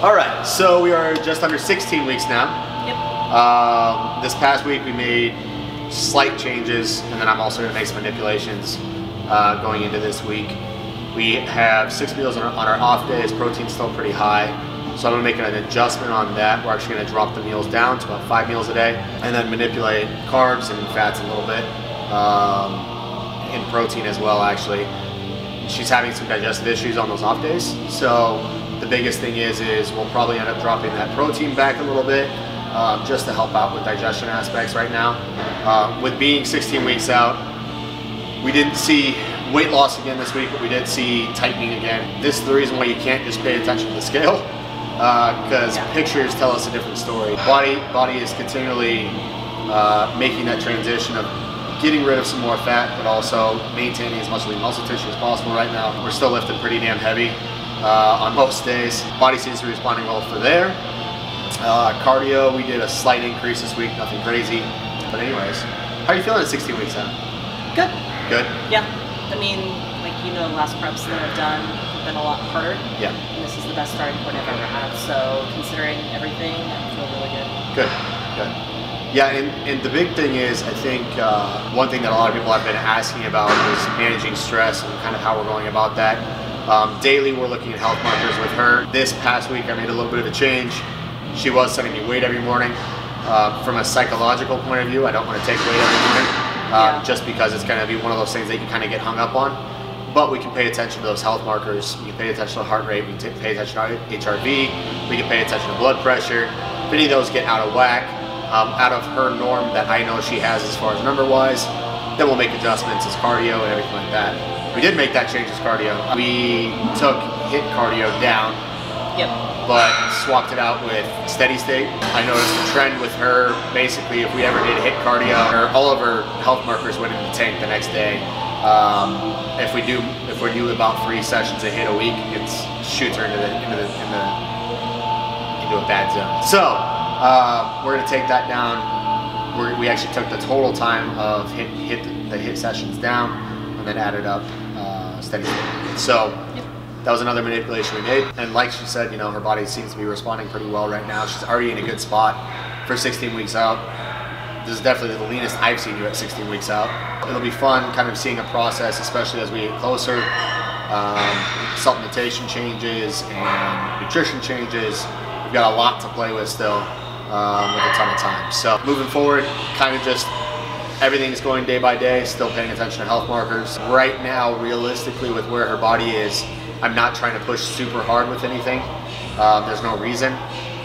All right, so we are just under 16 weeks now. Yep. This past week we made slight changes, and then I'm also going to make some manipulations going into this week. We have 6 meals on our off days. Protein's still pretty high, so I'm going to make an adjustment on that. We're actually going to drop the meals down to about 5 meals a day, and then manipulate carbs and fats a little bit, and protein as well. Actually, she's having some digestive issues on those off days, so the biggest thing is we'll probably end up dropping that protein back a little bit, just to help out with digestion aspects right now. With being 16 weeks out, we didn't see weight loss again this week, but we did see tightening again. This is the reason why you can't just pay attention to the scale, because pictures tell us a different story. Body is continually making that transition of getting rid of some more fat, but also maintaining as much lean muscle tissue as possible right now. We're still lifting pretty damn heavy on most days. Body seems to be responding well for there. Cardio, we did a slight increase this week, nothing crazy. But anyways, how are you feeling at 16 weeks now? Good. Good? Yeah. I mean, like, you know, the last preps that I've done have been a lot harder. Yeah. And this is the best starting point I've ever had. So considering everything, I feel really good. Good. Good. Yeah, and the big thing is, I think one thing that a lot of people have been asking about is managing stress and kind of how we're going about that. Daily, we're looking at health markers with her. This past week, I made a little bit of a change. She was sending me weight every morning. From a psychological point of view, I don't want to take weight every morning, just because it's going to be one of those things that you kind of get hung up on. But we can pay attention to those health markers. We can pay attention to heart rate. We can pay attention to HRV. We can pay attention to blood pressure. If any of those get out of whack, out of her norm that I know she has as far as number-wise, then we'll make adjustments as cardio and everything like that. We did make that change as cardio. We took HIIT cardio down, but swapped it out with steady state. I noticed a trend with her. Basically, if we ever did HIIT cardio, all of her health markers went in the tank the next day. If we do about 3 sessions of HIIT a week, it shoots her into a bad zone. So we're gonna take that down. We actually took the total time of the HIIT sessions down, and then added up steady state. So that was another manipulation we made. And like she said, you know, her body seems to be responding pretty well right now. She's already in a good spot for 16 weeks out. This is definitely the leanest I've seen you at 16 weeks out. It'll be fun kind of seeing a process, especially as we get closer. Supplementation changes and nutrition changes. We've got a lot to play with still, with a ton of time. So moving forward, kind of just everything's going day by day, still paying attention to health markers. Right now, realistically, with where her body is, I'm not trying to push super hard with anything. There's no reason.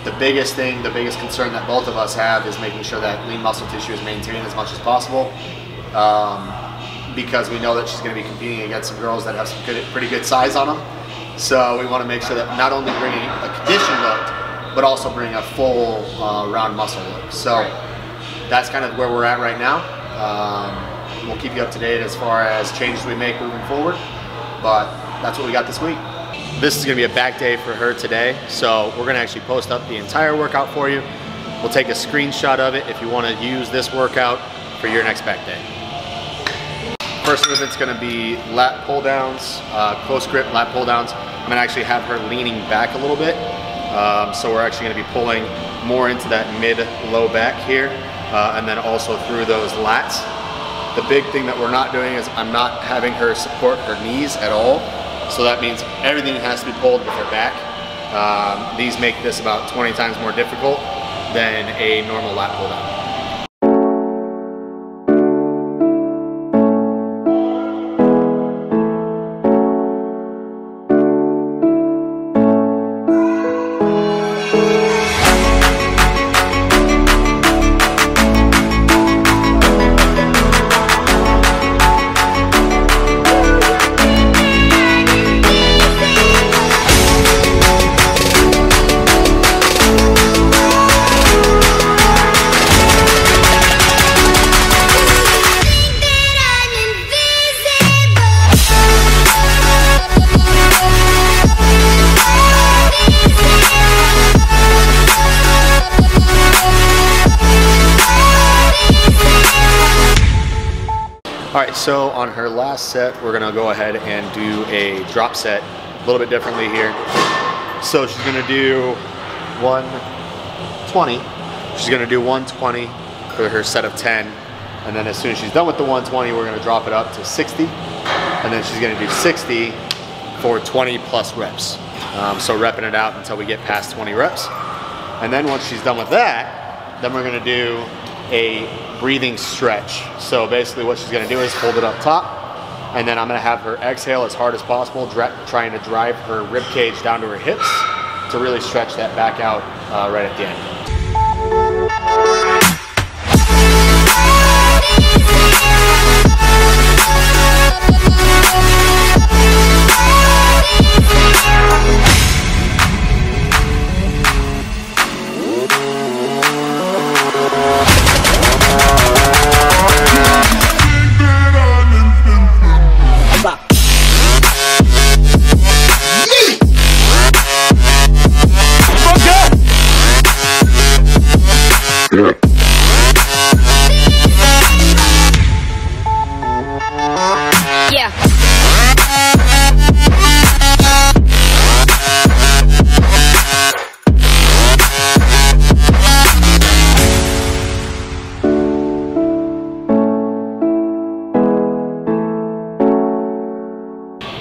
The biggest thing, the biggest concern that both of us have is making sure that lean muscle tissue is maintained as much as possible, because we know that she's going to be competing against some girls that have some pretty good size on them. So we want to make sure that not only bringing a condition look, but also bring a full round muscle look. So that's kind of where we're at right now. We'll keep you up to date as far as changes we make moving forward, but that's what we got this week. This is gonna be a back day for her today, so we're gonna actually post up the entire workout for you. We'll take a screenshot of it if you wanna use this workout for your next back day. First movement's gonna be lat pull downs, close grip lat pull downs. I'm gonna actually have her leaning back a little bit. So we're actually gonna be pulling more into that mid-low back here, and then also through those lats. The big thing that we're not doing is I'm not having her support her knees at all. So that means everything has to be pulled with her back. These make this about 20 times more difficult than a normal lat pull down. All right, so on her last set, we're gonna go ahead and do a drop set a little bit differently here. So she's gonna do 120. She's gonna do 120 for her set of 10. And then as soon as she's done with the 120, we're gonna drop it up to 60. And then she's gonna do 60 for 20 plus reps. So repping it out until we get past 20 reps. And then once she's done with that, then we're gonna do a breathing stretch. So basically what she's gonna do is hold it up top, and then I'm gonna have her exhale as hard as possible, trying to drive her rib cage down to her hips to really stretch that back out right at the end.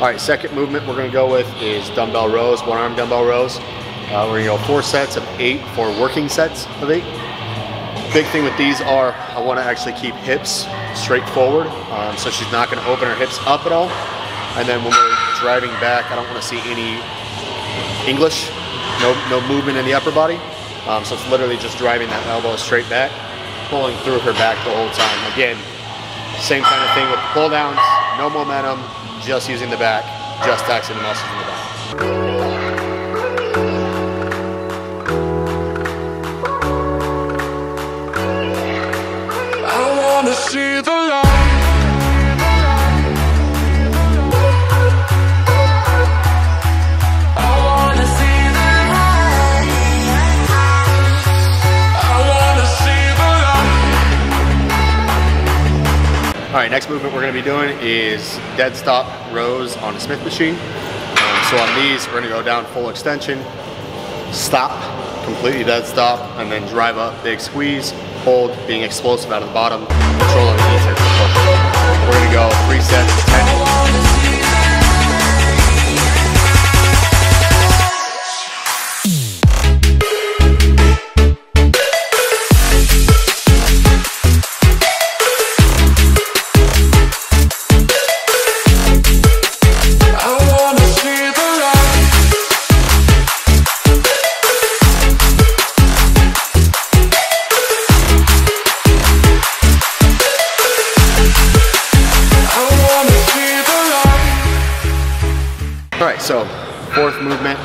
All right, second movement we're gonna go with is dumbbell rows, one arm dumbbell rows. We're gonna go 4 sets of 8 for working sets of 8. Big thing with these are, I wanna actually keep hips straight forward, so she's not gonna open her hips up at all. And then when we're driving back, I don't wanna see any English, no movement in the upper body. So it's literally just driving that elbow straight back, pulling through her back the whole time. Again, same kind of thing with the pull downs, no momentum, just using the back, just taxing the muscles in the back. I wanna see the light. I wanna see the light. I wanna see the light. All right, next movement we're gonna be doing is dead stop rows on a Smith machine. So on these, we're gonna go down full extension, stop, completely dead stop, and then drive up, big squeeze, hold, being explosive out of the bottom, controlling the knees as we push. We're gonna go 3 sets of 10. All right, so 4th movement,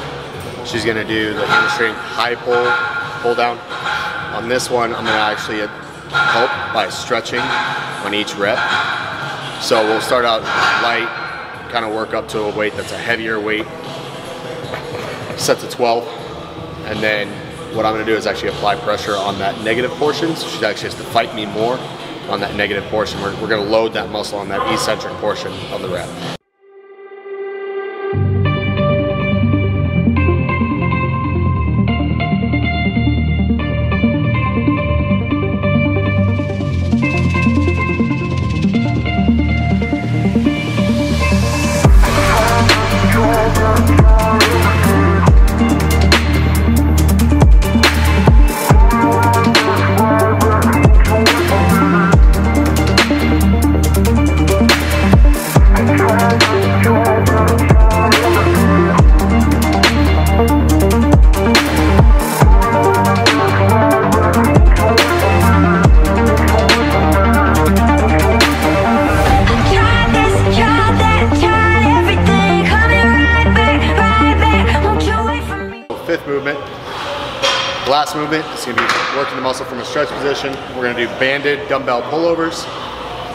she's gonna do the hamstring high pull down. On this one, I'm gonna actually help by stretching on each rep. So we'll start out light, kind of work up to a weight that's a heavier weight, set to 12. And then what I'm gonna do is actually apply pressure on that negative portion. So she actually has to fight me more on that negative portion. We're gonna load that muscle on that eccentric portion of the rep. Movement. Last movement is going to be working the muscle from a stretch position. We're going to do banded dumbbell pullovers,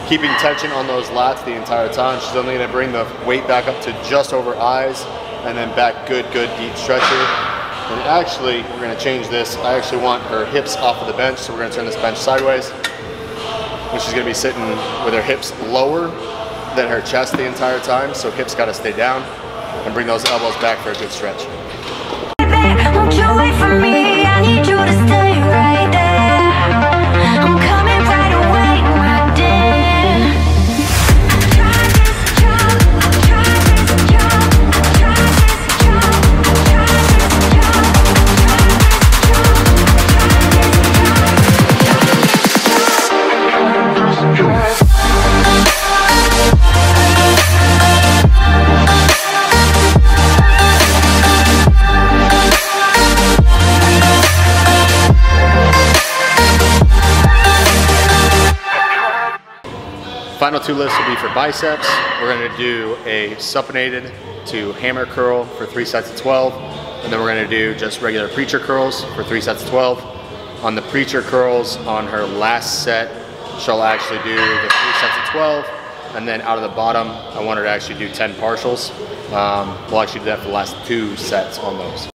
keeping tension on those lats the entire time. She's only going to bring the weight back up to just over eyes and then back good deep stretcher. And actually, we're going to change this. I actually want her hips off of the bench, so we're going to turn this bench sideways. And she's going to be sitting with her hips lower than her chest the entire time, so hips got to stay down, and bring those elbows back for a good stretch. Won't you wait for me? final 2 lifts will be for biceps. We're gonna do a supinated to hammer curl for 3 sets of 12. And then we're gonna do just regular preacher curls for 3 sets of 12. On the preacher curls, on her last set, she'll actually do the 3 sets of 12. And then out of the bottom, I want her to actually do 10 partials. We'll actually do that for the last 2 sets on those.